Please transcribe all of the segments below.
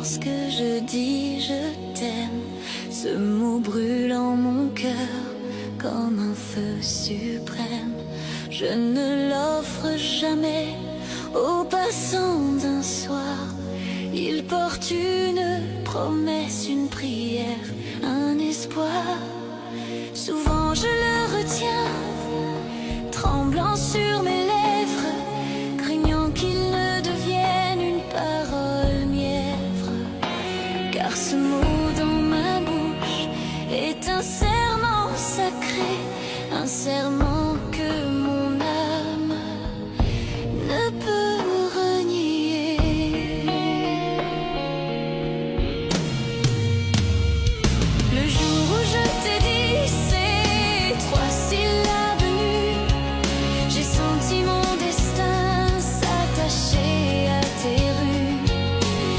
Lorsque je dis je t'aime, ce mot brûle en mon cœur comme un feu suprême. Je ne l'offre jamais aux passants d'un soir. Il porte une promesse, une prière, un espoir. Souvent je le retiens, tremblant sur mes lèvres, craignant qu'il ne devienne une parole mièvre. Car ce mot dans ma bouche est un serment sacré, un serment que mon âme ne peut renier. Le jour où je t'ai dit ces trois syllabes nues, j'ai senti mon destin s'attacher à tes rues.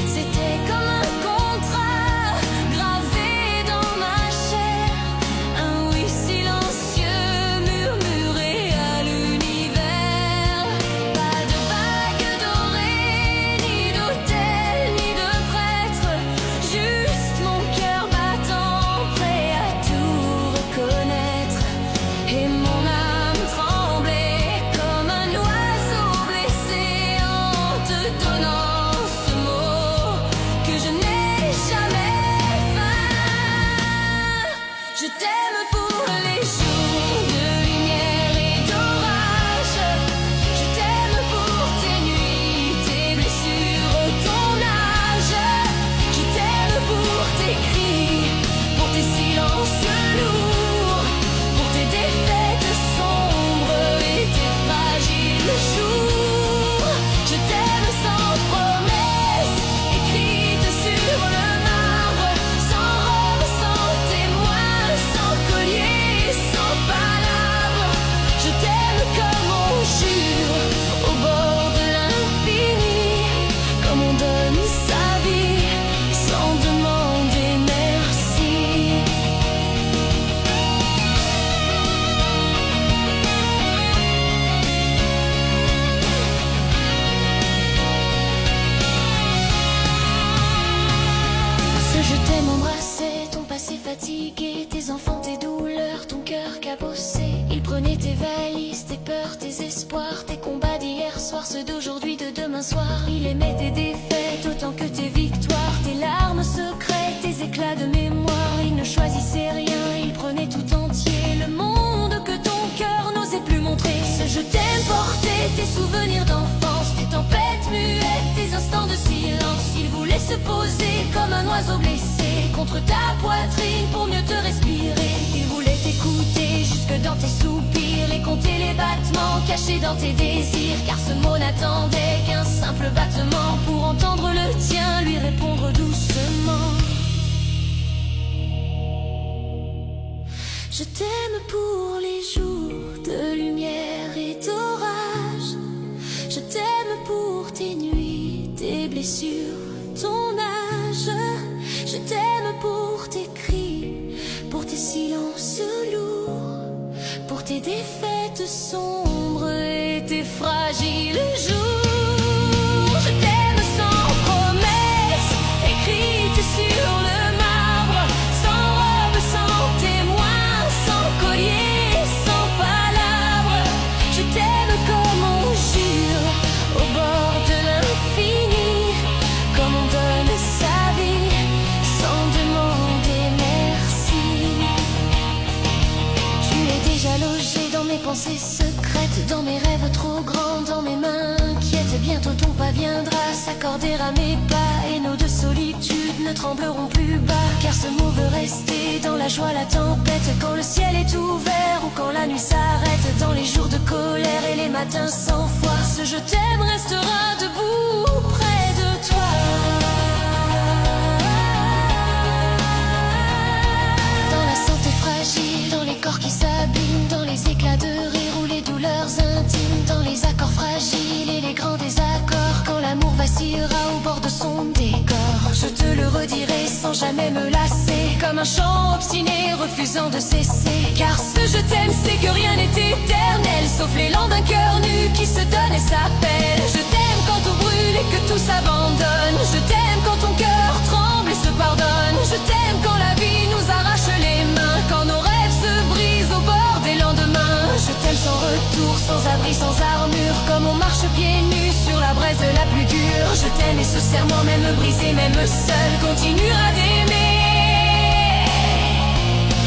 C'était comme un contrat gravé dans ma chair, un oui silencieux murmuré à l'univers. Pas de bague dorée, ni d'autel, ni de prêtre, juste mon cœur battant, prêt à tout reconnaître. Et mon âme tremblait comme un oiseau blessé en te donnant ce mot que je n'ai jamais faim. Je t'aime pour les jours de lumière et d'orage. Je t'aime pour tes nuits, tes blessures, ton âge. Je t'aime pour tes cris, pour tes silences lourds, pour tes défaites sombres et tes fragiles jours. Je t'aime sans promesse, écrite sur le marbre, sans robe, sans témoin, sans collier, sans palabre. Je t'aime comme on jure, au bord de l'infini, comme on donne sa vie, sans demander merci. Ce je t'aime embrassait ton passé fatigué, tes enfants, tes douleurs, ton cœur cabossé. Il prenait tes valises, tes peurs, tes espoirs, tes combats d'hier soir, ceux d'aujourd'hui, de demain soir. Il aimait tes défaites autant que tes victoires, tes larmes secrètes, tes éclats de mémoire. Il ne choisissait rien, il prenait tout entier, le monde que ton cœur n'osait plus montrer. Ce je t'aime portait tes souvenirs d'enfance, tes tempêtes muettes, tes instants de silence. Il voulait se poser comme un oiseau blessé contre ta poitrine pour mieux te respirer. Il voulait t'écouter jusque dans tes soupirs et compter les battements cachés dans tes désirs. Car ce mot n'attendait qu'un simple battement pour entendre le tien lui répondre doucement. Je t'aime pour les jours de lumière et d'orage. Je t'aime pour tes nuits, tes blessures, ton âge. Je t'aime pour tes cris, pour tes silences lourds, pour tes défaites sombres et tes fragiles jours. Je t'aime sans promesse, écrite sur le marbre, sans robe, sans témoin, sans collier, sans palabre. Je t'aime comme on jure, au bord de l'infini, comme on donne sa vie, sans demander merci. Tu es déjà logé dans mes pensées secrètes, dans mes rêves trop grands, dans mes mains inquiètes. Bientôt ton pas viendra s'accorder à mes pas, et nos deux solitudes ne trembleront plus bas. Car ce mot veut rester dans la joie, la tempête, quand le ciel est ouvert ou quand la nuit s'arrête, dans les jours de colère et les matins sans foi. Ce je t'aime restera debout près de toi. Dans la santé fragile, dans les corps qui s'abîment, dans les éclats de rire ou les douleurs intimes, dans les accords fragiles et les grands désaccords, quand l'amour vacillera au bord de son décor. Je te le redirai sans jamais me lasser, comme un chant obstiné refusant de cesser. Car ce je t'aime, c'est que rien n'est éternel, sauf l'élan d'un cœur nu qui se donne et s'appelle. Je t'aime quand tout brûle et que tout s'abandonne. Je t'aime quand ton cœur je t'aime et ce serment, même brisé, même seul, continuera d'aimer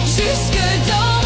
jusque dans